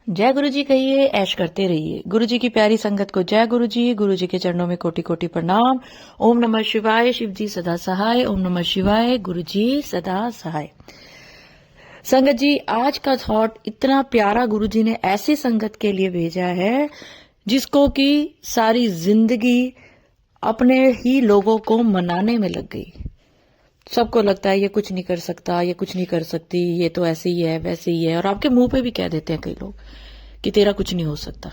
जय गुरु जी कहिए, ऐश करते रहिए। गुरु जी की प्यारी संगत को जय गुरु जी। गुरु जी के चरणों में कोटि कोटि प्रणाम। ओम नमः शिवाय। शिव जी सदा सहाय। ओम नमः शिवाय। गुरु जी सदा सहाय। संगत जी, आज का थॉट इतना प्यारा गुरु जी ने ऐसी संगत के लिए भेजा है जिसको कि सारी जिंदगी अपने ही लोगों को मनाने में लग गई। सबको लगता है ये कुछ नहीं कर सकता, ये कुछ नहीं कर सकती, ये तो ऐसे ही है, वैसे ही है, और आपके मुंह पे भी कह देते हैं कई लोग कि तेरा कुछ नहीं हो सकता।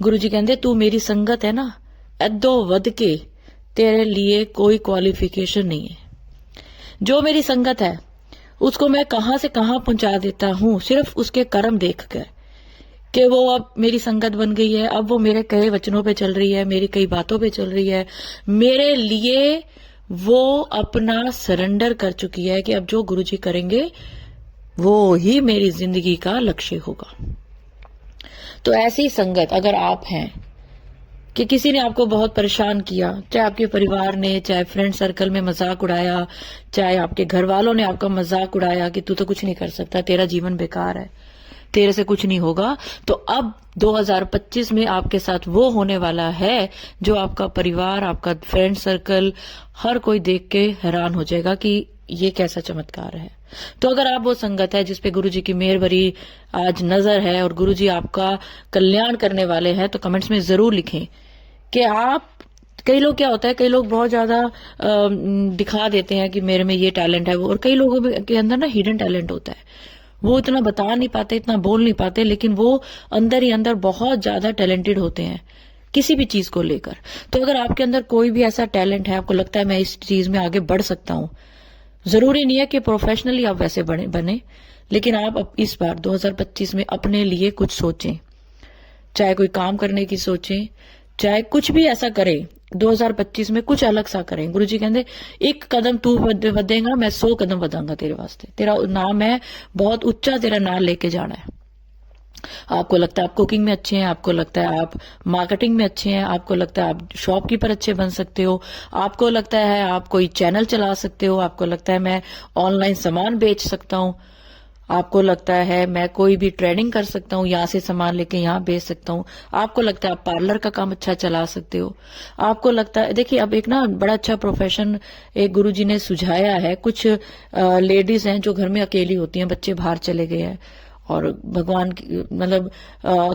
गुरु जी कहते तू मेरी संगत है ना, अद्दो वध के तेरे लिए कोई क्वालिफिकेशन नहीं है। जो मेरी संगत है उसको मैं कहां से कहां पहुंचा देता हूं, सिर्फ उसके कर्म देखकर कि वो अब मेरी संगत बन गई है, अब वो मेरे कहे वचनों पे चल रही है, मेरी कई बातों पे चल रही है, मेरे लिए वो अपना सरेंडर कर चुकी है कि अब जो गुरुजी करेंगे वो ही मेरी जिंदगी का लक्ष्य होगा। तो ऐसी संगत अगर आप हैं कि किसी ने आपको बहुत परेशान किया, चाहे आपके परिवार ने, चाहे फ्रेंड सर्कल में मजाक उड़ाया, चाहे आपके घर वालों ने आपका मजाक उड़ाया कि तू तो कुछ नहीं कर सकता, तेरा जीवन बेकार है, तेरे से कुछ नहीं होगा, तो अब 2025 में आपके साथ वो होने वाला है जो आपका परिवार, आपका फ्रेंड सर्कल, हर कोई देख के हैरान हो जाएगा कि ये कैसा चमत्कार है। तो अगर आप वो संगत है जिसपे गुरु जी की मेहर भरी आज नजर है और गुरु जी आपका कल्याण करने वाले हैं, तो कमेंट्स में जरूर लिखें कि आप, कई लोग क्या होता है, कई लोग बहुत ज्यादा दिखा देते हैं कि मेरे में ये टैलेंट है वो, और कई लोगों के अंदर ना हिडन टैलेंट होता है, वो इतना बता नहीं पाते, इतना बोल नहीं पाते, लेकिन वो अंदर ही अंदर बहुत ज्यादा टैलेंटेड होते हैं किसी भी चीज को लेकर। तो अगर आपके अंदर कोई भी ऐसा टैलेंट है, आपको लगता है मैं इस चीज में आगे बढ़ सकता हूं, जरूरी नहीं है कि प्रोफेशनली आप वैसे बने, लेकिन आप इस बार 2025 में अपने लिए कुछ सोचें, चाहे कोई काम करने की सोचें, चाहे कुछ भी ऐसा करें, 2025 में कुछ अलग सा करें। गुरुजी कहते एक कदम तू बढ़ेगा, मैं 100 कदम बढ़ाऊंगा तेरे वास्ते। तेरा नाम है बहुत ऊंचा, तेरा नाम लेके जाना है। आपको लगता है आप कुकिंग में अच्छे हैं, आपको लगता है आप मार्केटिंग में अच्छे हैं, आपको लगता है आप शॉपकीपर अच्छे बन सकते हो, आपको लगता है आप कोई चैनल चला सकते हो, आपको लगता है मैं ऑनलाइन सामान बेच सकता हूं, आपको लगता है मैं कोई भी ट्रेडिंग कर सकता हूँ, यहां से सामान लेके यहां बेच सकता हूँ, आपको लगता है आप पार्लर का काम अच्छा चला सकते हो, आपको लगता है, देखिए अब एक ना बड़ा अच्छा प्रोफेशन एक गुरुजी ने सुझाया है। कुछ लेडीज हैं जो घर में अकेली होती हैं, बच्चे बाहर चले गए हैं, और भगवान मतलब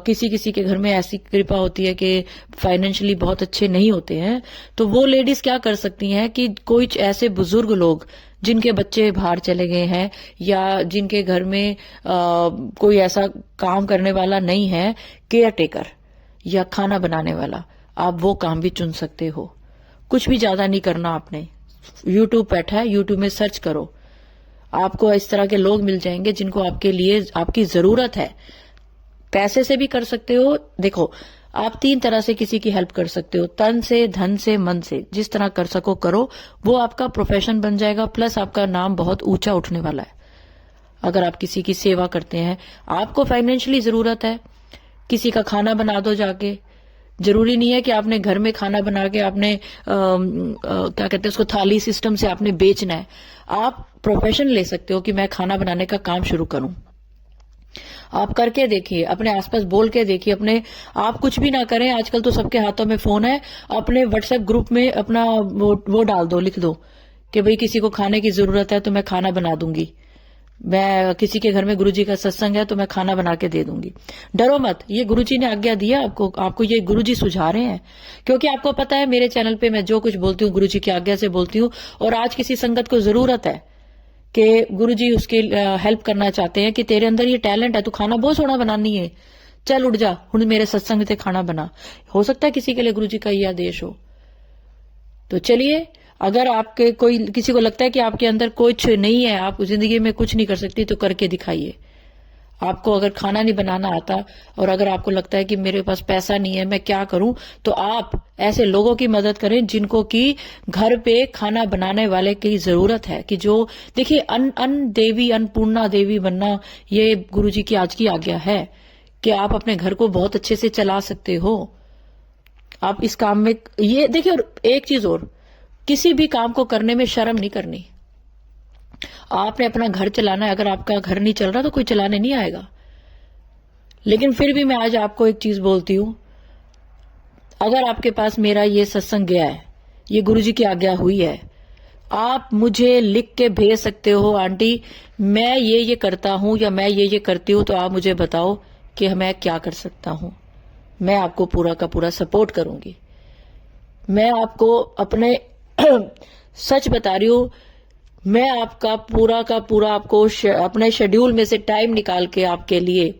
किसी किसी के घर में ऐसी कृपा होती है कि फाइनेंशियली बहुत अच्छे नहीं होते हैं, तो वो लेडीज क्या कर सकती हैं कि कोई ऐसे बुजुर्ग लोग जिनके बच्चे बाहर चले गए हैं या जिनके घर में कोई ऐसा काम करने वाला नहीं है, केयर टेकर या खाना बनाने वाला, आप वो काम भी चुन सकते हो। कुछ भी ज्यादा नहीं करना आपने, यूट्यूब बैठा है, यूट्यूब में सर्च करो, आपको इस तरह के लोग मिल जाएंगे जिनको आपके लिए आपकी जरूरत है। पैसे से भी कर सकते हो, देखो आप 3 तरह से किसी की हेल्प कर सकते हो, तन से, धन से, मन से, जिस तरह कर सको करो, वो आपका प्रोफेशन बन जाएगा, प्लस आपका नाम बहुत ऊंचा उठने वाला है। अगर आप किसी की सेवा करते हैं, आपको फाइनेंशियली जरूरत है, किसी का खाना बना दो जाके, जरूरी नहीं है कि आपने घर में खाना बना के आपने क्या कहते हैं उसको, थाली सिस्टम से आपने बेचना है। आप प्रोफेशन ले सकते हो कि मैं खाना बनाने का काम शुरू करूं, आप करके देखिए, अपने आसपास बोल के देखिए, अपने आप कुछ भी ना करें, आजकल तो सबके हाथों में फोन है, अपने व्हाट्सएप ग्रुप में अपना वो डाल दो, लिख दो कि भाई किसी को खाने की जरूरत है तो मैं खाना बना दूंगी, मैं किसी के घर में गुरुजी का सत्संग है तो मैं खाना बना के दे दूंगी। डरो मत, ये गुरुजी ने आज्ञा दिया आपको ये गुरुजी सुझा रहे हैं, क्योंकि आपको पता है मेरे चैनल पे मैं जो कुछ बोलती हूँ गुरुजी की आज्ञा से बोलती हूँ, और आज किसी संगत को जरूरत है कि गुरुजी उसके हेल्प करना चाहते हैं कि तेरे अंदर ये टैलेंट है, तू खाना बहुत सोना बनानी है, चल उठ जा हुण मेरे सत्संग से खाना बना। हो सकता है किसी के लिए गुरुजी का ये आदेश हो। तो चलिए, अगर आपके कोई किसी को लगता है कि आपके अंदर कुछ नहीं है, आप जिंदगी में कुछ नहीं कर सकती, तो करके दिखाइए। आपको अगर खाना नहीं बनाना आता और अगर आपको लगता है कि मेरे पास पैसा नहीं है, मैं क्या करूं, तो आप ऐसे लोगों की मदद करें जिनको कि घर पे खाना बनाने वाले की जरूरत है। कि जो देखिए अन्न देवी, अन्नपूर्णा देवी बनना, ये गुरुजी की आज की आज्ञा है कि आप अपने घर को बहुत अच्छे से चला सकते हो। आप इस काम में ये देखिए, और एक चीज और, किसी भी काम को करने में शर्म नहीं करनी। आपने अपना घर चलाना है, अगर आपका घर नहीं चल रहा तो कोई चलाने नहीं आएगा, लेकिन फिर भी मैं आज आपको एक चीज बोलती हूं, अगर आपके पास मेरा ये सत्संग गया है, ये गुरुजी की आज्ञा हुई है, आप मुझे लिख के भेज सकते हो, आंटी मैं ये करता हूं या मैं ये करती हूं, तो आप मुझे बताओ कि मैं क्या कर सकता हूं। मैं आपको पूरा का पूरा सपोर्ट करूंगी। मैं आपको अपने सच बता रही हूं, मैं आपका पूरा का पूरा आपको अपने शेड्यूल में से टाइम निकाल के आपके लिए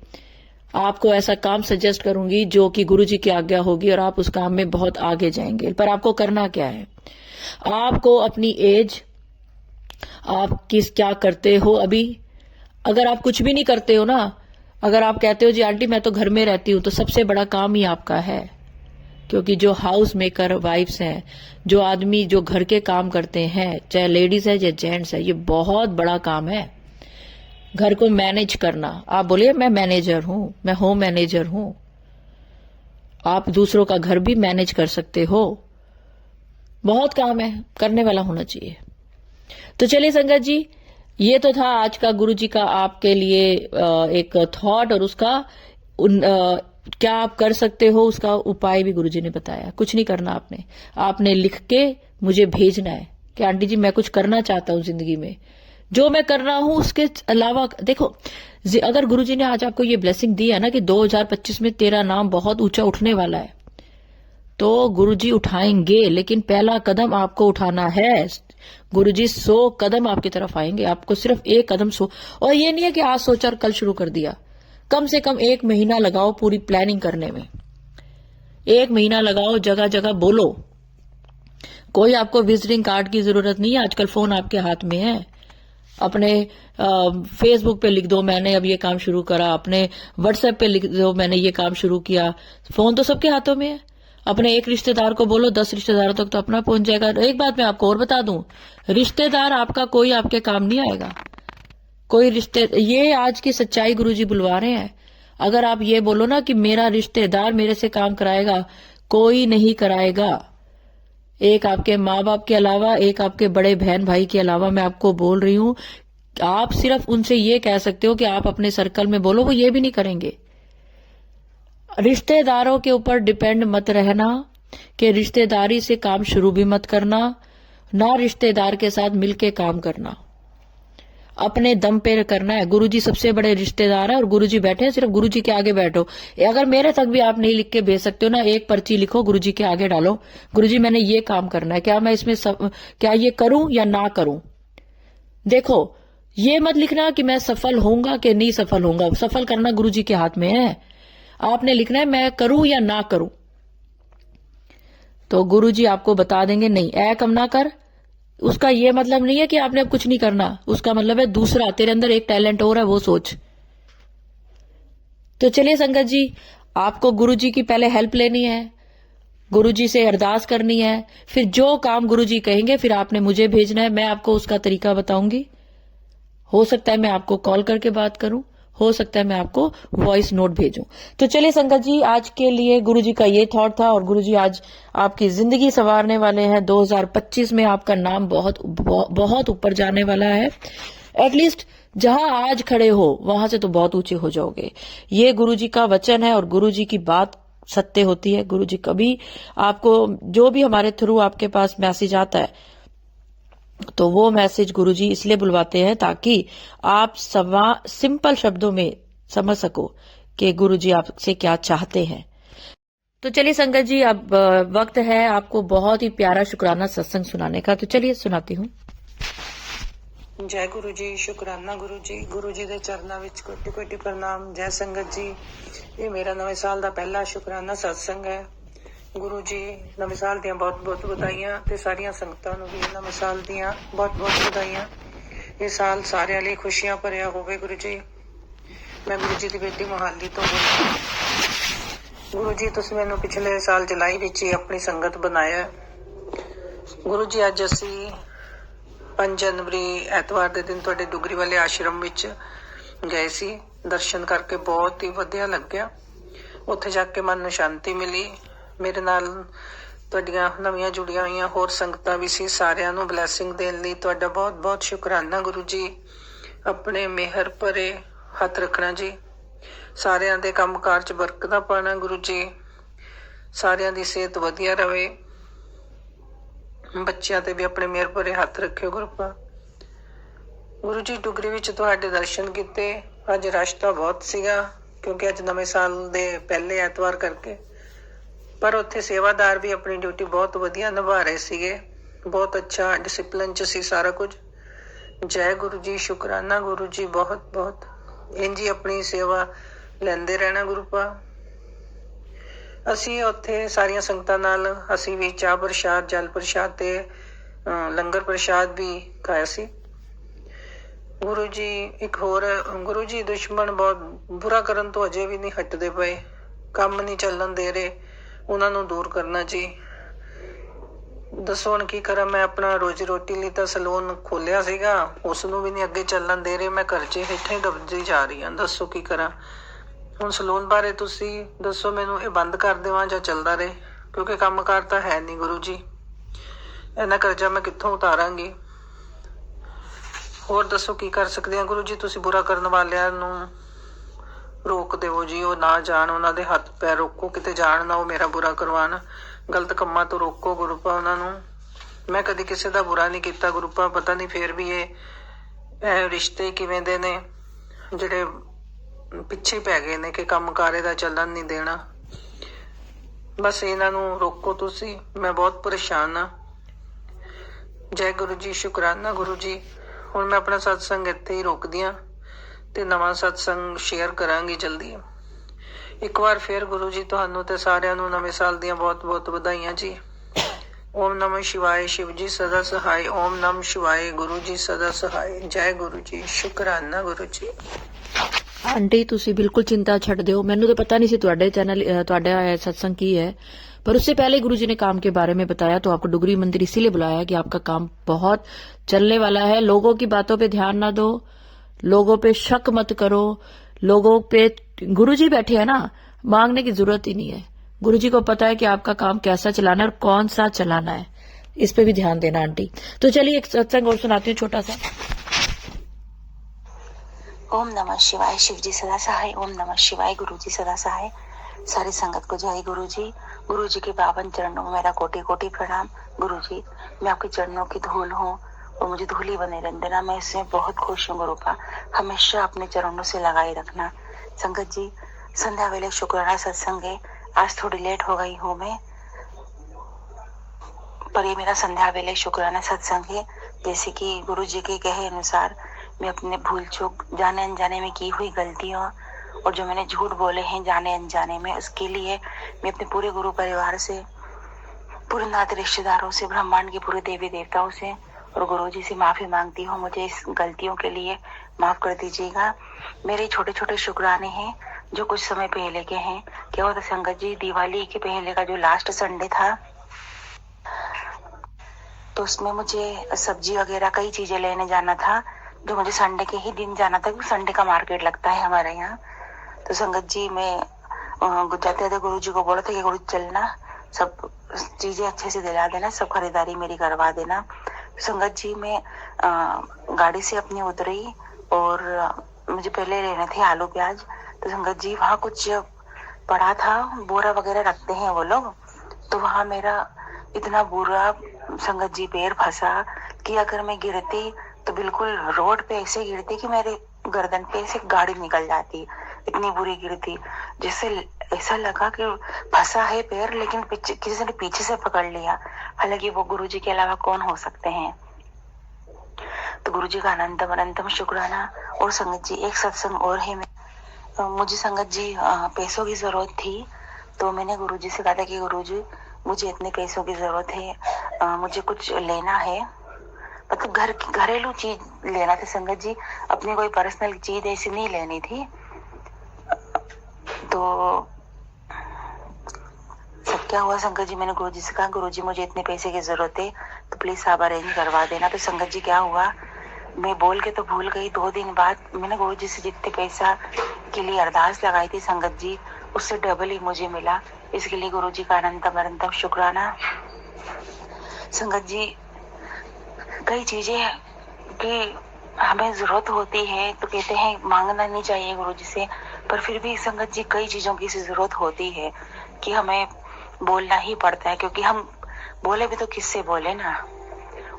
आपको ऐसा काम सजेस्ट करूंगी जो कि गुरुजी की आज्ञा होगी और आप उस काम में बहुत आगे जाएंगे। पर आपको करना क्या है, आपको अपनी एज, आप क्या करते हो अभी, अगर आप कुछ भी नहीं करते हो ना, अगर आप कहते हो जी आंटी मैं तो घर में रहती हूं, तो सबसे बड़ा काम ही आपका है। क्योंकि जो हाउस मेकर वाइफ्स हैं, जो आदमी जो घर के काम करते हैं, चाहे लेडीज है या जेंट्स है, ये बहुत बड़ा काम है घर को मैनेज करना। आप बोलिए मैं मैनेजर हूं, मैं होम मैनेजर हूं, आप दूसरों का घर भी मैनेज कर सकते हो। बहुत काम है, करने वाला होना चाहिए। तो चलिए संगत जी, ये तो था आज का गुरुजी का आपके लिए एक थॉट, और उसका क्या आप कर सकते हो उसका उपाय भी गुरुजी ने बताया। कुछ नहीं करना आपने लिख के मुझे भेजना है कि आंटी जी मैं कुछ करना चाहता हूं जिंदगी में, जो मैं कर रहा हूं उसके अलावा। देखो, अगर गुरुजी ने आज आपको ये ब्लेसिंग दी है ना कि 2025 में तेरा नाम बहुत ऊंचा उठने वाला है, तो गुरुजी उठाएंगे, लेकिन पहला कदम आपको उठाना है। गुरुजी 100 कदम आपकी तरफ आएंगे, आपको सिर्फ एक कदम और ये नहीं है कि आज सोचा और कल शुरू कर दिया। कम से कम 1 महीना लगाओ पूरी प्लानिंग करने में, 1 महीना लगाओ, जगह जगह बोलो। कोई आपको विजिटिंग कार्ड की जरूरत नहीं है, आजकल फोन आपके हाथ में है। अपने फेसबुक पे लिख दो मैंने अब ये काम शुरू करा, अपने व्हाट्सएप पे लिख दो मैंने ये काम शुरू किया। फोन तो सबके हाथों में है। अपने एक रिश्तेदार को बोलो, 10 रिश्तेदारों तक तो अपना पहुंच जाएगा। एक बात मैं आपको और बता दूं, रिश्तेदार आपका कोई आपके काम नहीं आएगा। कोई ये आज की सच्चाई गुरुजी बुलवा रहे हैं। अगर आप ये बोलो ना कि मेरा रिश्तेदार मेरे से काम कराएगा, कोई नहीं कराएगा। एक आपके माँ बाप के अलावा, एक आपके बड़े बहन भाई के अलावा, मैं आपको बोल रही हूं, आप सिर्फ उनसे ये कह सकते हो कि आप अपने सर्कल में बोलो, वो ये भी नहीं करेंगे। रिश्तेदारों के ऊपर डिपेंड मत रहना कि रिश्तेदारी से काम शुरू भी मत करना, ना रिश्तेदार के साथ मिलके काम करना, अपने दम पे करना है। गुरुजी सबसे बड़े रिश्तेदार है और गुरुजी बैठे हैं, सिर्फ गुरुजी के आगे बैठो। अगर मेरे तक भी आप नहीं लिख के भेज सकते हो ना, एक पर्ची लिखो, गुरुजी के आगे डालो, गुरुजी मैंने ये काम करना है, क्या मैं इसमें क्या ये करूं या ना करूं। देखो, ये मत लिखना कि मैं सफल होऊंगा कि नहीं सफल होऊंगा, सफल करना गुरुजी के हाथ में है। आपने लिखना है मैं करूं या ना करूं। तो गुरुजी आपको बता देंगे नहीं ऐ कम ना कर। उसका ये मतलब नहीं है कि आपने अब कुछ नहीं करना, उसका मतलब है दूसरा तेरे अंदर एक टैलेंट और है, वो सोच। तो चलिए संगत जी, आपको गुरुजी की पहले हेल्प लेनी है, गुरुजी से अरदास करनी है, फिर जो काम गुरुजी कहेंगे फिर आपने मुझे भेजना है। मैं आपको उसका तरीका बताऊंगी। हो सकता है मैं आपको कॉल करके बात करूं, हो सकता है मैं आपको वॉइस नोट भेजूं। तो चलिए संगत जी, आज के लिए गुरुजी का ये थॉट था और गुरुजी आज आपकी जिंदगी संवारने वाले हैं। 2025 में आपका नाम बहुत ऊपर जाने वाला है। एटलीस्ट जहां आज खड़े हो वहां से तो बहुत ऊंचे हो जाओगे। ये गुरुजी का वचन है और गुरुजी की बात सत्य होती है। गुरुजी कभी आपको, जो भी हमारे थ्रू आपके पास मैसेज आता है, तो वो मैसेज गुरुजी इसलिए बुलवाते हैं ताकि आप सिंपल शब्दों में समझ सको कि गुरुजी आपसे क्या चाहते हैं। तो चलिए संगत जी, अब वक्त है आपको बहुत ही प्यारा शुक्राना सत्संग सुनाने का। तो चलिए सुनाती हूँ। जय गुरु जी, शुक्राना गुरु जी। गुरु जी ਦੇ ਚਰਨਾਂ ਵਿੱਚ ਕੋਟੀ ਕੋਟੀ ਪ੍ਰਣਾਮ। ਜੈ ਸੰਗਤ ਜੀ, ਇਹ ਮੇਰਾ ਨਵੇਂ ਸਾਲ ਦਾ ਪਹਿਲਾ ਸ਼ੁਕਰਾਨਾ ਸਤਸੰਗ ਹੈ। ਗੁਰੂ ਜੀ ਨਵੇਂ ਸਾਲ ਦੀਆਂ ਬਹੁਤ ਬਹੁਤ ਵਧਾਈਆਂ ਤੇ ਸਾਰੀਆਂ ਸੰਗਤਾਂ ਨੂੰ ਵੀ ਨਵੇਂ ਸਾਲ ਦੀਆਂ ਬਹੁਤ ਬਹੁਤ ਵਧਾਈਆਂ। ਇਹ ਸਾਲ ਸਾਰਿਆਂ ਲਈ ਖੁਸ਼ੀਆਂ ਭਰਿਆ ਹੋਵੇ ਗੁਰੂ ਜੀ। ਮੈਂ ਗੁਰੂ ਜੀ ਦੀ ਬੇਟੀ ਮੋਹਾਲੀ ਤੋਂ ਬੋਲਦੀ ਹਾਂ। ਗੁਰੂ ਜੀ ਤੁਸੀਂ ਮੈਨੂੰ ਪਿਛਲੇ ਸਾਲ ਜੁਲਾਈ ਵਿੱਚ ਹੀ ਆਪਣੀ ਸੰਗਤ ਬਣਾਇਆ। ਗੁਰੂ ਜੀ ਅੱਜ ਅਸੀਂ 5 ਜਨਵਰੀ ਐਤਵਾਰ ਦੇ ਦਿਨ ਤੁਹਾਡੇ ਡੁਗਰੀ ਵਾਲੇ ਆਸ਼ਰਮ ਵਿੱਚ ਗਏ ਸੀ। ਦਰਸ਼ਨ ਕਰਕੇ ਬਹੁਤ ਹੀ ਵਧੀਆ ਲੱਗਿਆ। ਉੱਥੇ ਜਾ ਕੇ ਮਨ ਨੂੰ ਸ਼ਾਂਤੀ ਮਿਲੀ। ਮੇਰੇ ਨਾਲ ਤੁਹਾਡੀਆਂ ਨਵੀਆਂ ਜੁੜੀਆਂ ਹੋਈਆਂ ਹੋਰ ਸੰਗਤਾਂ ਵੀ ਸੀ। ਸਾਰਿਆਂ ਨੂੰ ਬਲੈਸਿੰਗ ਦੇਣ ਲਈ ਤੁਹਾਡਾ ਬਹੁਤ ਬਹੁਤ ਸ਼ੁਕਰਾਨਾ ਗੁਰੂ ਜੀ। ਆਪਣੇ ਮਿਹਰ ਭਰੇ ਹੱਥ ਰੱਖਣਾ ਜੀ। ਸਾਰਿਆਂ ਦੇ ਕੰਮਕਾਰ 'ਚ ਬਰਕਤਾਂ ਪਾਣਾ ਗੁਰੂ ਜੀ। ਸਾਰਿਆਂ ਦੀ ਸਿਹਤ ਵਧੀਆ ਰਵੇ। ਬੱਚਿਆਂ ਤੇ ਵੀ ਆਪਣੇ ਮਿਹਰ ਭਰੇ ਹੱਥ ਰੱਖਿਓ ਗੁਰੂਪਾ। ਗੁਰੂ ਜੀ ਡੁਗਰੀ ਵਿੱਚ ਤੁਹਾਡੇ ਦਰਸ਼ਨ ਕੀਤੇ। ਅੱਜ ਰਸ਼ ਤਾਂ ਬਹੁਤ ਸੀਗਾ ਕਿਉਂਕਿ ਅੱਜ ਨਵੇਂ ਸਾਲ ਦੇ ਪਹਿਲੇ ਐਤਵਾਰ ਕਰਕੇ, ਪਰ ਉੱਥੇ ਸੇਵਾਦਾਰ ਵੀ ਆਪਣੀ ਡਿਊਟੀ ਬਹੁਤ ਵਧੀਆ ਨਿਭਾ ਰਹੇ ਸੀਗੇ। ਬਹੁਤ ਅੱਛਾ ਡਿਸਿਪਲਿਨ 'ਚ ਸੀ ਸਾਰਾ ਕੁਝ। ਜੈ ਗੁਰੂ ਜੀ, ਸ਼ੁਕਰਾਨਾ ਗੁਰੂ ਜੀ, ਬਹੁਤ ਬਹੁਤ ਇੰਝ ਹੀ ਆਪਣੀ ਸੇਵਾ ਲੈਂਦੇ ਰਹਿਣਾ ਗੁਰੂਪਾ। ਅਸੀਂ ਉੱਥੇ ਸਾਰੀਆਂ ਸੰਗਤਾਂ ਨਾਲ ਅਸੀਂ ਵੀ ਚਾਹ ਪ੍ਰਸ਼ਾਦ, ਜਲ ਪ੍ਰਸ਼ਾਦ ਤੇ ਲੰਗਰ ਪ੍ਰਸ਼ਾਦ ਵੀ ਖਾਇਆ ਸੀ। ਗੁਰੂ ਜੀ ਇੱਕ ਹੋਰ, ਗੁਰੂ ਜੀ ਦੁਸ਼ਮਣ ਬਹੁਤ ਬੁਰਾ ਕਰਨ ਤੋਂ ਅਜੇ ਵੀ ਨਹੀਂ ਹਟਦੇ ਪਏ। ਕੰਮ ਨਹੀਂ ਚੱਲਣ ਦੇ ਰਹੇ, ਉਹਨਾਂ ਨੂੰ ਦੂਰ ਕਰਨਾ ਜੀ। ਦੱਸੋ ਹੁਣ ਕੀ ਕਰਾਂ ਮੈਂ? ਆਪਣਾ ਰੋਜੀ ਰੋਟੀ ਲਈ ਤਾਂ ਸਲੂਨ ਖੋਲਿਆ ਸੀਗਾ, ਉਸ ਨੂੰ ਵੀ ਨਹੀਂ ਅੱਗੇ ਚੱਲਣ ਦੇ ਰਹੇ। ਮੈਂ ਘਰ 'ਚ ਹੇਠਾਂ ਹੀ ਦਬਦੀ ਜਾ ਰਹੀ ਹਾਂ। ਦੱਸੋ ਕੀ ਕਰਾਂ ਹੁਣ? ਸਲੂਨ ਬਾਰੇ ਤੁਸੀਂ ਦੱਸੋ ਮੈਨੂੰ, ਇਹ ਬੰਦ ਕਰ ਦੇਵਾਂ ਜਾਂ ਚੱਲਦਾ ਰਹੇ? ਕਿਉਂਕਿ ਕੰਮਕਾਰ ਤਾਂ ਹੈ ਨਹੀਂ ਗੁਰੂ ਜੀ। ਇੰਨਾ ਕਰਜ਼ਾ ਮੈਂ ਕਿੱਥੋਂ ਉਤਾਰਾਂਗੀ? ਹੋਰ ਦੱਸੋ ਕੀ ਕਰ ਸਕਦੇ ਹਾਂ ਗੁਰੂ ਜੀ? ਤੁਸੀਂ ਬੁਰਾ ਕਰਨ ਵਾਲਿਆਂ ਨੂੰ ਰੋਕ ਦੇਵੋ ਜੀ, ਉਹ ਨਾ ਜਾਣ, ਉਹਨਾਂ ਦੇ ਹੱਥ ਪੈਰ ਰੋਕੋ, ਕਿਤੇ ਜਾਣ ਨਾ ਉਹ ਮੇਰਾ ਬੁਰਾ ਕਰਵਾਉਣ। ਗਲਤ ਕੰਮਾਂ ਤੋਂ ਰੋਕੋ ਗੁਰੂਪਾ ਉਹਨਾਂ ਨੂੰ। ਮੈਂ ਕਦੀ ਕਿਸੇ ਦਾ ਬੁਰਾ ਨਹੀਂ ਕੀਤਾ ਗੁਰੂਪਾ। ਪਤਾ ਨਹੀਂ ਫੇਰ ਵੀ ਇਹ ਰਿਸ਼ਤੇ ਕਿਵੇਂ ਦੇ ਨੇ ਜਿਹੜੇ ਪਿੱਛੇ ਪੈ ਗਏ ਨੇ ਕਿ ਕੰਮ ਕਾਰੇ ਦਾ ਚੱਲਣ ਨਹੀਂ ਦੇਣਾ। ਬਸ ਇਹਨਾਂ ਨੂੰ ਰੋਕੋ ਤੁਸੀਂ। ਮੈਂ ਬਹੁਤ ਪਰੇਸ਼ਾਨ ਹਾਂ। ਜੈ ਗੁਰੂ ਜੀ, ਸ਼ੁਕਰਾਨਾ ਗੁਰੂ ਜੀ। ਹੁਣ ਮੈਂ ਆਪਣਾ ਸਤਸੰਗ ਇੱਥੇ ਹੀ ਰੋਕਦੀ ਹਾਂ ਤੇ ਨਵਾਂ ਸਤਸੰਗ ਸ਼ੇਅਰ ਕਰਾਂਗੀ ਜਲਦੀ। ਇੱਕ ਵਾਰ ਫਿਰ ਗੁਰੂ ਜੀ ਤੁਹਾਨੂੰ ਤੇ ਸਾਰਿਆਂ ਨੂੰ ਨਵੇਂ ਸਾਲ ਦੀਆਂ ਬਹੁਤ ਬਹੁਤ ਵਧਾਈਆਂ ਜੀ। ਓਮ ਨਮः शिवाय, शिव जी सदा सहाय। ओम नमः शिवाय, गुरु जी सदा सहाय। जय गुरु जी, शुकराना गुरु जी। आंटी तुसी बिल्कुल चिंता छड़ दिओ। मैनू तो पता नहीं सी ਤੁਹਾਡੇ चैनल ਤੁਹਾਡਾ सत्संग की है, पर उससे पहले गुरु जी ने काम के बारे में बताया तो आपको डुगरी मंदिर इसीलिए बुलाया कि आपका काम बहुत चलने वाला है। लोगों की बातों पे ध्यान ना दो, लोगों पे शक मत करो। लोगों पे गुरु जी बैठे हैं ना, मांगने की जरूरत ही नहीं है। गुरु जी को पता है कि आपका काम कैसा चलाना है और कौन सा चलाना है। इस पे भी ध्यान देना आंटी। तो चलिए एक सत्संग और सुनाती हूँ छोटा सा। ओम नमः शिवाय, शिव जी सदा सहाय। ओम नमः शिवाय, गुरु जी सदा सहाय। सारी संगत को जय गुरु जी। गुरु जी के पावन चरणों में मेरा कोटि कोटि प्रणाम। गुरु जी, मैं आपके चरणों की धूल हूँ और मुझे धूल ही बने रहने देना। मैं इसमें बहुत खुश हूँ गुरु का, हमेशा अपने चरणों से लगाए रखना। संगत जी, संध्या वेले शुक्राना सत्संग है। आज थोड़ी लेट हो गई हूँ मैं, पर ये मेरा संध्या वेले शुक्राना सत्संग है। जैसे कि गुरु जी के कहे अनुसार मैं अपने भूल चूक, जाने अनजाने में की हुई गलतियों और जो मैंने झूठ बोले हैं जाने अनजाने में, उसके लिए मैं अपने पूरे गुरु परिवार से, पूरे नाते रिश्तेदारों से, ब्रह्मांड के पूरे देवी देवताओं से और गुरु जी से माफी मांगती हूँ। मुझे इस गलतियों के लिए माफ कर दीजिएगा। मेरे छोटे छोटे शुक्राने हैं जो कुछ समय पहले के हैं। क्या होता संगत जी, दिवाली के पहले का जो लास्ट संडे था तो उसमें मुझे सब्जी वगैरह कई चीजें लेने जाना था, जो मुझे संडे के ही दिन जाना था क्योंकि संडे का मार्केट लगता है हमारे यहाँ। तो संगत जी, मैं जाते जाते गुरु जी को बोला था कि गुरु चलना, सब चीजें अच्छे से दिला देना, सब खरीदारी मेरी करवा देना। संगत जी, मैं गाड़ी से अपनी उतरी और मुझे पहले लेने थे आलू प्याज। तो संगत जी, वहाँ कुछ पड़ा था, बोरा वगैरह रखते हैं वो लोग, तो वहाँ मेरा इतना बुरा संगत जी पैर फंसा कि अगर मैं गिरती तो बिल्कुल रोड पे ऐसे गिरती कि मेरे गर्दन पे से गाड़ी निकल जाती। इतनी बुरी गिरती, जिससे ऐसा लगा कि फंसा है पैर, लेकिन किसी ने पीछे से पकड़ लिया। हालांकि वो गुरु जी के अलावा कौन हो सकते हैं। तो गुरु जी का अनंतम अनंतम शुक्राना। और संगत जी, एक सत्संग और है। मुझे संगत जी पैसों की जरूरत थी, तो मैंने गुरु जी से कहा था कि गुरु जी, मुझे इतने पैसों की जरूरत है, मुझे कुछ लेना है, मतलब घरेलू चीज लेना था संगत जी, अपनी कोई पर्सनल चीज ऐसी नहीं लेनी थी। तो सब क्या हुआ संगत जी, मैंने गुरु जी से कहा गुरु जी मुझे इतने पैसे की जरूरत है तो प्लीज आप अरेंज करवा देना। तो संगत जी क्या हुआ, मैं बोल के तो भूल गई। 2 दिन बाद मैंने गुरु जी से जितने पैसा के लिए अरदास लगाई थी संगत जी, उससे डबल ही मुझे मिला। इसके लिए गुरु जी का अनंतम अनंतम शुक्राना। संगत जी, कई चीजें कि हमें जरूरत होती है तो कहते हैं मांगना नहीं चाहिए गुरु जी से, पर फिर भी संगत जी कई चीजों की जरूरत होती है कि हमें बोलना ही पड़ता है, क्योंकि हम बोले भी तो किससे बोले ना।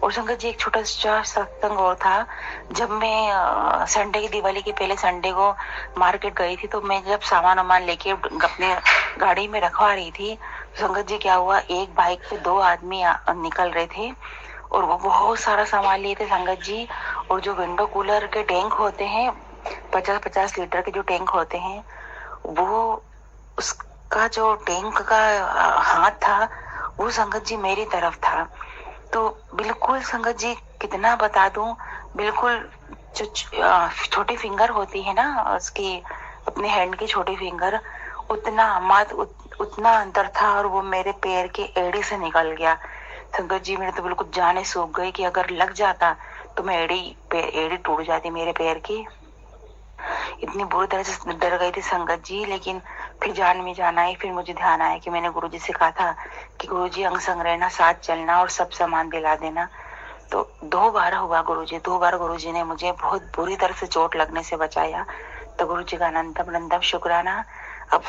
और संगत जी एक छोटा सा सत्संग और था, जब मैं संडे की, दिवाली के पहले संडे को मार्केट गई थी, तो मैं जब सामान वामान लेके अपने गाड़ी में रखवा रही थी, संगत जी क्या हुआ, एक बाइक पे 2 आदमी निकल रहे थे और वो बहुत सारा सामान लिए थे संगत जी। और जो विंडो कूलर के टैंक होते हैं, 50-50 लीटर के जो टैंक होते हैं, वो उसका जो टैंक का हाथ था वो संगत जी मेरी तरफ था। तो बिल्कुल संगत जी कितना बता दूं, बिल्कुल जो छोटी फिंगर होती है ना उसकी, अपने हैंड की छोटी फिंगर, उतना अंतर था और वो मेरे पैर के एड़ी से निकल गया। संगत जी मेरे तो बिल्कुल जाने सूख गई कि अगर लग जाता तो मैं एड़ी टूट जाती मेरे पैर की। इतनी बुरी तरह से डर गई थी संगत जी। लेकिन फिर जान में जान आई, फिर मुझे ध्यान आया कि मैंने गुरुजी से कहा था कि गुरुजी अंग संग रहना, साथ चलना और सब सामान दिला देना। तो 2 बार हुआ गुरुजी, 2 बार गुरुजी ने मुझे बहुत बुरी तरह से चोट लगने से बचाया। तो गुरुजी का अनंतम शुक्राना। अब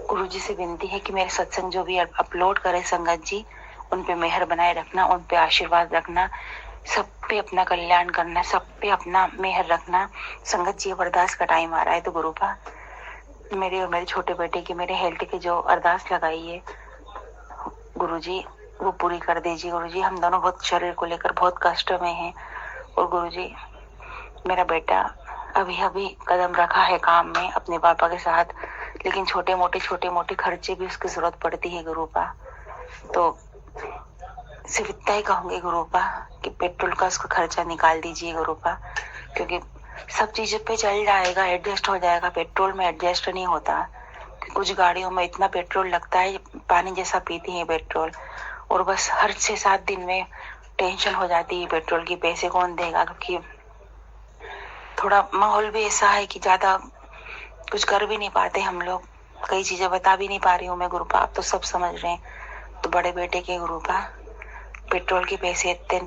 गुरुजी से विनती है कि मेरे सत्संग जो भी अपलोड करे संगत जी, उन पे मेहर बनाए रखना, उन पे आशीर्वाद रखना, सब पे अपना कल्याण करना, सब पे अपना मेहर रखना। संगत जी अरदास का टाइम आ रहा है, तो गुरुपा मेरे और मेरे छोटे बेटे की, मेरे हेल्थ की जो अरदास लगाई है गुरुजी, वो पूरी कर दीजिए गुरुजी। हम दोनों बहुत शरीर को लेकर बहुत कष्ट में हैं। और गुरुजी मेरा बेटा अभी कदम रखा है काम में अपने पापा के साथ, लेकिन छोटे मोटे खर्चे भी उसकी जरूरत पड़ती है गुरुपा। तो सिर्फ इतना ही कहूंगी गुरुपा कि पेट्रोल का उसका खर्चा निकाल दीजिए गुरुपा, क्योंकि सब चीजों पे चल जाएगा, एडजस्ट हो जाएगा, पेट्रोल में एडजस्ट नहीं होता। कुछ गाड़ियों में इतना पेट्रोल लगता है, पानी जैसा पीती है पेट्रोल। और बस हर 6-7 दिन में टेंशन हो जाती है पेट्रोल की, पैसे कौन देगा, क्योंकि थोड़ा माहौल भी ऐसा है कि ज्यादा कुछ कर भी नहीं पाते हम लोग। कई चीजें बता भी नहीं पा रही हूँ मैं गुरुपा, आप तो सब समझ रहे हैं। तो बड़े बेटे के गुरुपा पेट्रोल के पैसे इतने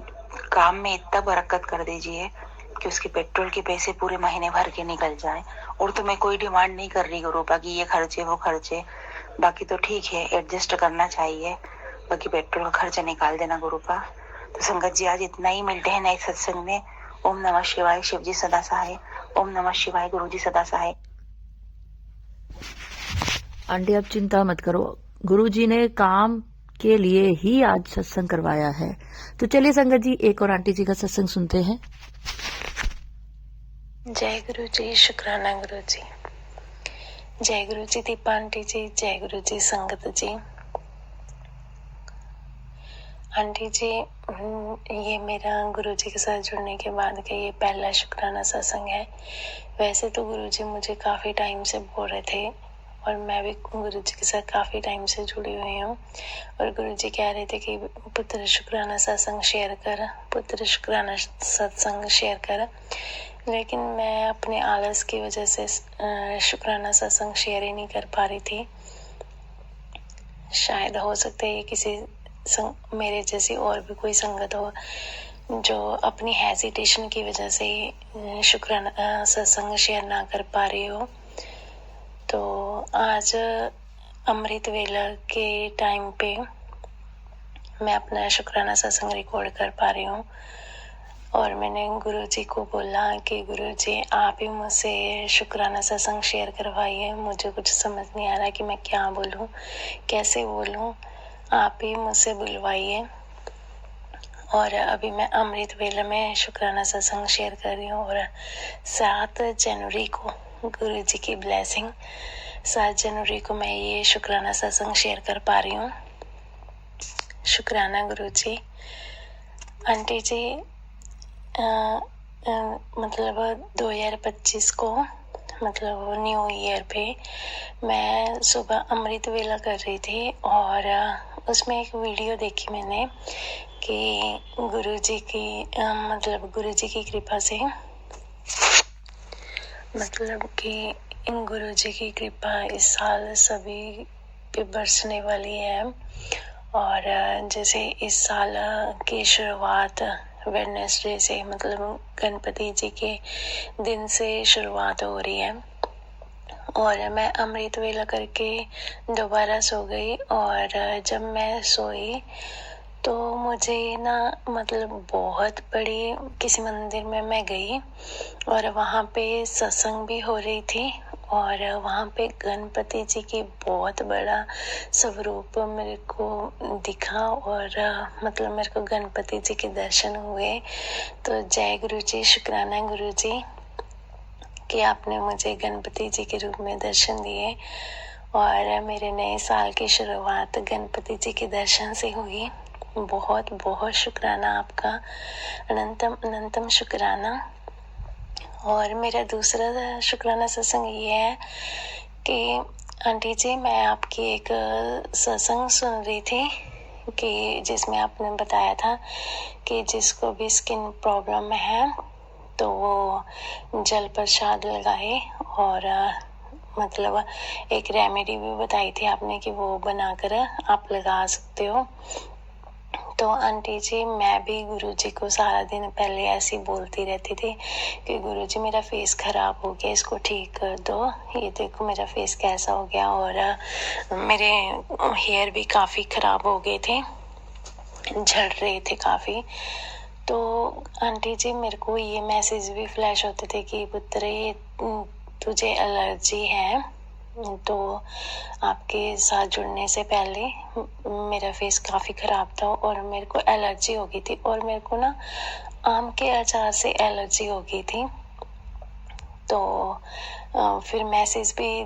काम में इतना बरकत कर दीजिए कि उसके पेट्रोल के पैसे पूरे महीने भर के निकल जाए। और तो मैं कोई डिमांड नहीं कर रही गुरुपा कि ये खर्चे वो खर्चे, बाकी तो ठीक है, एडजस्ट करना चाहिए, बाकी पेट्रोल का खर्चा निकाल देना गुरुपा। तो संगत जी आज इतना ही, मिलते हैं नए सत्संग में। ओम नमः शिवाय, शिव जी सदा सहाय। ओम नमः शिवाय, गुरु जी सदा सहाय। आंटी अब चिंता मत करो, गुरुजी ने काम के लिए ही आज सत्संग करवाया है। तो चलिए संगत जी एक और आंटी जी का सत्संग सुनते हैं। जय गुरु जी, शुक्राना गुरु जी। जय गुरु जी दीपा आंटी जी, जय गुरु जी संगत जी। आंटी जी ये मेरा गुरु जी के साथ जुड़ने के बाद का ये पहला शुक्राना सत्संग है। वैसे तो गुरु जी मुझे काफी टाइम से बोल रहे थे और मैं भी गुरु जी के साथ काफी टाइम से जुड़ी हुई हूँ। और गुरु जी कह रहे थे कि पुत्र शुक्राना सत्संग शेयर कर, पुत्र शुक्राना सत्संग शेयर कर, लेकिन मैं अपने आलस की वजह से शुक्राना सत्संग शेयर ही नहीं कर पा रही थी। शायद हो सकता है ये किसी मेरे जैसी और भी कोई संगत हो जो अपनी हेजिटेशन की वजह से शुक्राना सत्संग शेयर ना कर पा रही हो। तो आज अमृत वेला के टाइम पे मैं अपना शुक्राना सत्संग रिकॉर्ड कर पा रही हूँ। और मैंने गुरु जी को बोला कि गुरु जी आप ही मुझसे शुक्राना सत्संग शेयर करवाइए, मुझे कुछ समझ नहीं आ रहा कि मैं क्या बोलूँ, कैसे बोलूँ, आप ही मुझसे बुलवाइए। और अभी मैं अमृत वेला में शुक्राना सत्संग शेयर कर रही हूँ। और 7 जनवरी को गुरु जी की ब्लेसिंग, 7 जनवरी को मैं ये शुक्राना सत्संग शेयर कर पा रही हूँ। शुक्राना गुरु जी। आंटी जी मतलब 2025 को, मतलब न्यू ईयर पे मैं सुबह अमृत वेला कर रही थी और उसमें एक वीडियो देखी मैंने कि गुरुजी की मतलब गुरुजी की कृपा से, मतलब कि गुरुजी की कृपा इस साल सभी पे बरसने वाली है। और जैसे इस साल की शुरुआत वेडनेसडे से, मतलब गणपति जी के दिन से शुरुआत हो रही है। और मैं अमृत वेला करके दोबारा सो गई। और जब मैं सोई तो मुझे ना मतलब बहुत बड़ी किसी मंदिर में मैं गई और वहाँ पे सत्संग भी हो रही थी और वहाँ पे गणपति जी की बहुत बड़ा स्वरूप मेरे को दिखा और मतलब मेरे को गणपति जी के दर्शन हुए। तो जय गुरु जी, शुक्राना गुरु जी कि आपने मुझे गणपति जी के रूप में दर्शन दिए और मेरे नए साल की शुरुआत गणपति जी के दर्शन से हुई। बहुत बहुत शुक्राना आपका, अनंतम अनंतम शुक्राना। और मेरा दूसरा शुक्राना सत्संग ये है कि आंटी जी, मैं आपकी एक सत्संग सुन रही थी कि जिसमें आपने बताया था कि जिसको भी स्किन प्रॉब्लम है तो वो जल प्रसाद लगाए और मतलब एक रेमेडी भी बताई थी आपने कि वो बनाकर आप लगा सकते हो। तो आंटी जी, मैं भी गुरुजी को सारा दिन पहले ऐसे ही बोलती रहती थी कि गुरुजी मेरा फेस खराब हो गया, इसको ठीक कर दो, ये देखो मेरा फेस कैसा हो गया। और मेरे हेयर भी काफ़ी खराब हो गए थे, झड़ रहे थे काफ़ी। तो आंटी जी, मेरे को ये मैसेज भी फ्लैश होते थे कि पुत्र ये तुझे एलर्जी है। तो आपके साथ जुड़ने से पहले मेरा फेस काफ़ी ख़राब था और मेरे को एलर्जी हो गई थी और मेरे को ना आम के अचार से एलर्जी हो गई थी। तो फिर मैसेज भी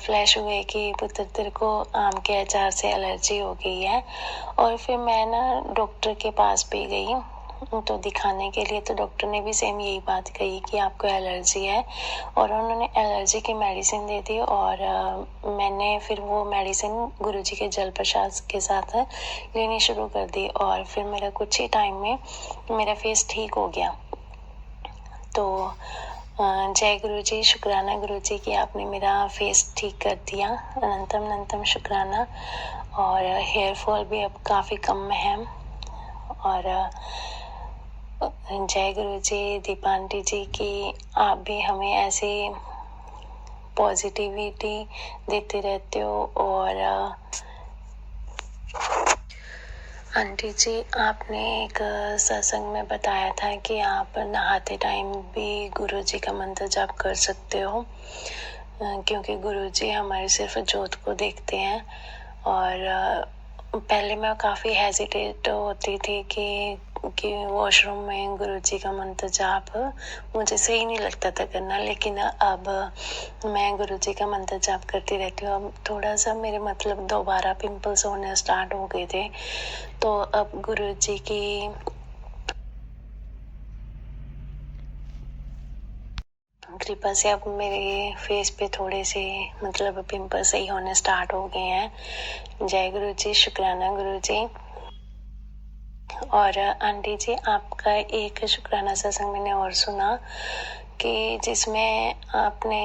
फ्लैश हुए कि पुत्र तेरे को आम के अचार से एलर्जी हो गई है। और फिर मैं ना डॉक्टर के पास भी गई तो दिखाने के लिए, तो डॉक्टर ने भी सेम यही बात कही कि आपको एलर्जी है और उन्होंने एलर्जी की मेडिसिन दे दी। और मैंने फिर वो मेडिसिन गुरुजी के जल प्रसाद के साथ लेनी शुरू कर दी और फिर मेरा कुछ ही टाइम में मेरा फेस ठीक हो गया। तो जय गुरुजी, शुक्राना गुरुजी कि आपने मेरा फेस ठीक कर दिया, अनंतम अनंतम शुक्राना। और हेयर फॉल भी अब काफ़ी कम है। और जय गुरु जी, दीपांटी जी की आप भी हमें ऐसे पॉजिटिविटी देते रहते हो। और आंटी जी, आपने एक सत्संग में बताया था कि आप नहाते टाइम भी गुरु जी का मंत्र जाप कर सकते हो क्योंकि गुरु जी हमारे सिर्फ ज्योत को देखते हैं। और पहले मैं काफ़ी हेजिटेट होती थी कि वॉशरूम में गुरुजी का मंत्र जाप मुझे सही नहीं लगता था करना, लेकिन अब मैं गुरुजी का मंत्र जाप करती रहती हूँ। अब थोड़ा सा मेरे मतलब दोबारा पिंपल्स होने स्टार्ट हो गए थे, तो अब गुरुजी की कृपा से अब मेरे फेस पे थोड़े से मतलब पिंपल सही होने स्टार्ट हो गए हैं। जय गुरु जी, शुक्राना गुरु जी। और आंटी जी, आपका एक शुक्राना सत्संग मैंने और सुना कि जिसमें आपने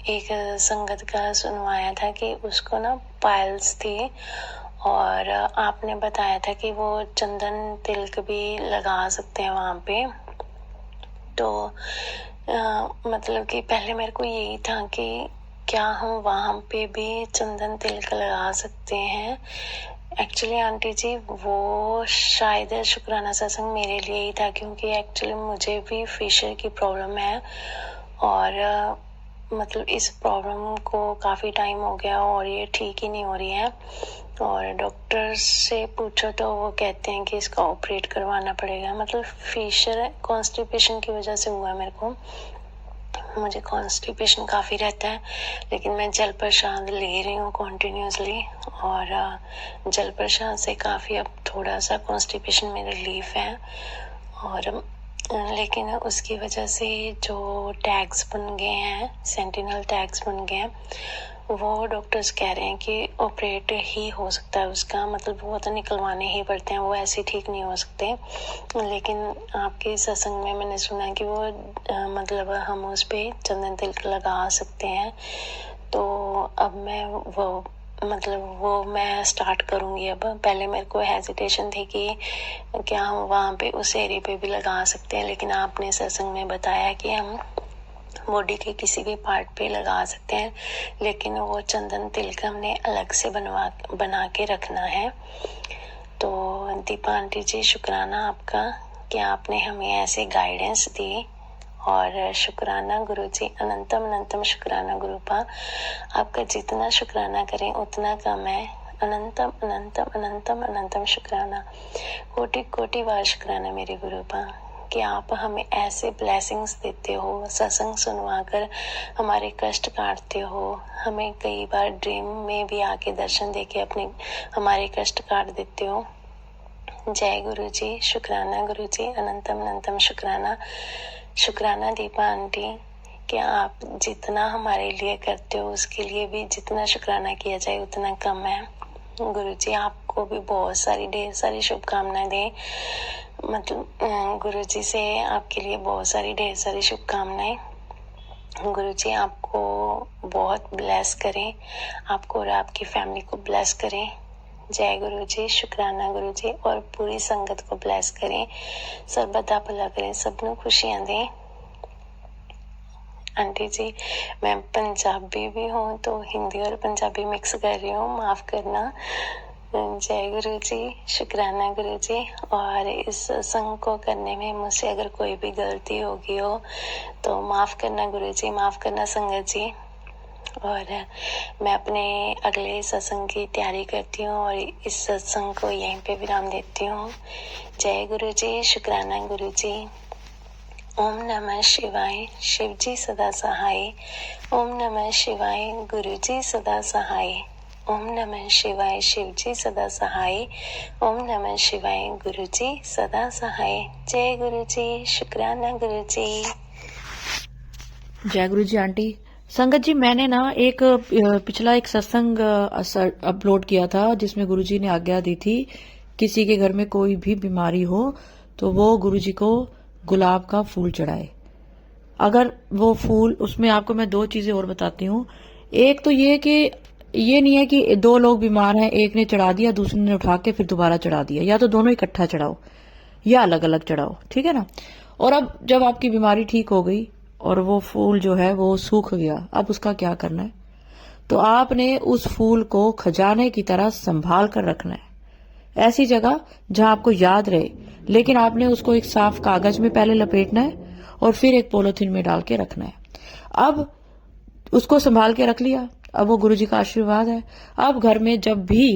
एक संगत का सुनवाया था कि उसको ना पाइल्स थी और आपने बताया था कि वो चंदन तिलक भी लगा सकते हैं वहाँ पे। तो मतलब कि पहले मेरे को यही था कि क्या हम वहाँ पे भी चंदन तिलक लगा सकते हैं। एक्चुअली आंटी जी, वो शायद शुक्राना सत्संग मेरे लिए ही था क्योंकि एक्चुअली मुझे भी फिशर की प्रॉब्लम है और मतलब इस प्रॉब्लम को काफ़ी टाइम हो गया और ये ठीक ही नहीं हो रही है। और डॉक्टर से पूछो तो वो कहते हैं कि इसका ऑपरेट करवाना पड़ेगा। मतलब फिशर कॉन्स्टिपेशन की वजह से हुआ है मेरे को। मुझे कॉन्स्टिपेशन काफ़ी रहता है, लेकिन मैं जल प्रसाद ले रही हूँ कॉन्टिन्यूसली और जल प्रसाद से काफ़ी अब थोड़ा सा कॉन्स्टिपेशन में रिलीफ है। और लेकिन उसकी वजह से जो टैग्स बन गए हैं, सेंटिनल टैग्स बन गए हैं, वो डॉक्टर्स कह रहे हैं कि ऑपरेट ही हो सकता है उसका, मतलब वो तो निकलवाने ही पड़ते हैं, वो ऐसे ठीक नहीं हो सकते। लेकिन आपके सत्संग में मैंने सुना कि वो मतलब हम उस पर चंदन तिलक लगा सकते हैं। तो अब मैं वो मैं स्टार्ट करूँगी। अब पहले मेरे को हेजिटेशन थी कि क्या हम वहाँ पे उस एरिया पे भी लगा सकते हैं, लेकिन आपने सत्संग में बताया कि हम बॉडी के किसी भी पार्ट पे लगा सकते हैं, लेकिन वो चंदन तिलक हमने अलग से बना के रखना है। तो दीपा आंटी जी, शुक्राना आपका कि आपने हमें ऐसे गाइडेंस दी, और शुक्राना गुरुजी, अनंतम अनंतम शुक्राना गुरुपा। आपका जितना शुक्राना करें उतना कम है। अनंतम अनंतम अनंतम अनंतम शुक्राना, कोटि कोटि बार शुक्राना मेरे गुरुपा कि आप हमें ऐसे ब्लेसिंग्स देते हो, सत्संग सुनवाकर हमारे कष्ट काटते हो। हमें कई बार ड्रीम में भी आके दर्शन देके अपने हमारे कष्ट काट देते हो। जय गुरु जी, शुक्राना गुरु जी, अनंतम अनंतम शुक्राना। शुक्राना दीपा आंटी कि आप जितना हमारे लिए करते हो उसके लिए भी जितना शुक्राना किया जाए उतना कम है। गुरु जी आपको भी बहुत सारी ढेर सारी शुभकामनाएं दें। मतलब गुरु जी से आपके लिए बहुत सारी ढेर सारी शुभकामनाएं। गुरु जी आपको बहुत ब्लेस करें, आपको और आपकी फैमिली को ब्लेस करें। जय गुरु जी, शुक्राना गुरु जी, और पूरी संगत को ब्लेस करें, सर्वदा भला करें, सबनों खुशियां दें। आंटी जी मैं पंजाबी भी हूँ तो हिंदी और पंजाबी मिक्स कर रही हूँ, माफ करना। जय गुरु जी, शुक्राना गुरु जी। और इस संग को करने में मुझसे अगर कोई भी गलती होगी हो तो माफ करना गुरु जी, माफ करना संगत जी। और मैं अपने अगले सत्संग की तैयारी करती हूँ और इस सत्संग को यहीं पे विराम देती हूँ। जय गुरु जी, शुक्राना गुरु जी। ओम नमः शिवाय, शिव जी सदा सहाय। ओम नमः शिवाय, गुरु जी सदा सहाय। ओम नमः शिवाय, शिव जी सदा सहाय। ओम नमः शिवाय, गुरु जी सदा सहाय। जय गुरु जी, शुक्राना गुरु जी। जय गुरु जी आंटी। संगत जी मैंने ना एक पिछला एक सत्संग अपलोड किया था जिसमें गुरुजी ने आज्ञा दी थी किसी के घर में कोई भी बीमारी हो तो वो गुरुजी को गुलाब का फूल चढ़ाए। अगर वो फूल, उसमें आपको मैं दो चीजें और बताती हूँ। एक तो ये कि ये नहीं है कि दो लोग बीमार हैं, एक ने चढ़ा दिया दूसरे ने उठा के फिर दोबारा चढ़ा दिया, या तो दोनों इकट्ठा चढ़ाओ या अलग अलग चढ़ाओ, ठीक है ना। और अब जब आपकी बीमारी ठीक हो गई और वो फूल जो है वो सूख गया, अब उसका क्या करना है? तो आपने उस फूल को खजाने की तरह संभाल कर रखना है, ऐसी जगह जहां आपको याद रहे। लेकिन आपने उसको एक साफ कागज में पहले लपेटना है और फिर एक पॉलिथीन में डाल के रखना है। अब उसको संभाल के रख लिया, अब वो गुरुजी का आशीर्वाद है। अब घर में जब भी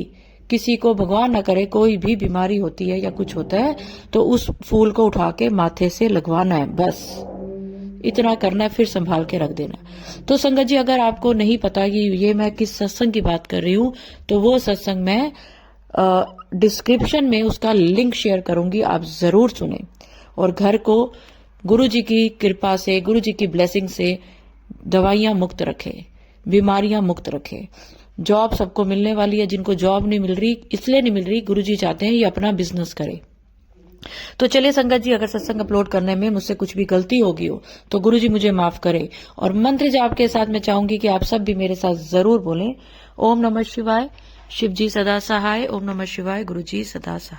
किसी को भगवान न करे कोई भी बीमारी होती है या कुछ होता है तो उस फूल को उठा के माथे से लगवाना है, बस इतना करना है, फिर संभाल के रख देना। तो संगत जी अगर आपको नहीं पता कि ये मैं किस सत्संग की बात कर रही हूँ तो वो सत्संग मैं डिस्क्रिप्शन में उसका लिंक शेयर करूंगी, आप जरूर सुने और घर को गुरुजी की कृपा से, गुरुजी की ब्लेसिंग से दवाइयां मुक्त रखे, बीमारियां मुक्त रखे। जॉब सबको मिलने वाली है, जिनको जॉब नहीं मिल रही इसलिए नहीं मिल रही, गुरुजी चाहते हैं ये अपना बिजनेस करे। तो चलिए संगत जी, अगर सत्संग अपलोड करने में मुझसे कुछ भी गलती होगी हो तो गुरुजी मुझे माफ करे। और मंत्र जाप के साथ मैं चाहूंगी कि आप सब भी मेरे साथ जरूर बोलें, ओम नमः शिवाय, शिव जी सदा सहाय। ओम नमः शिवाय, गुरु जी सदा सहाय।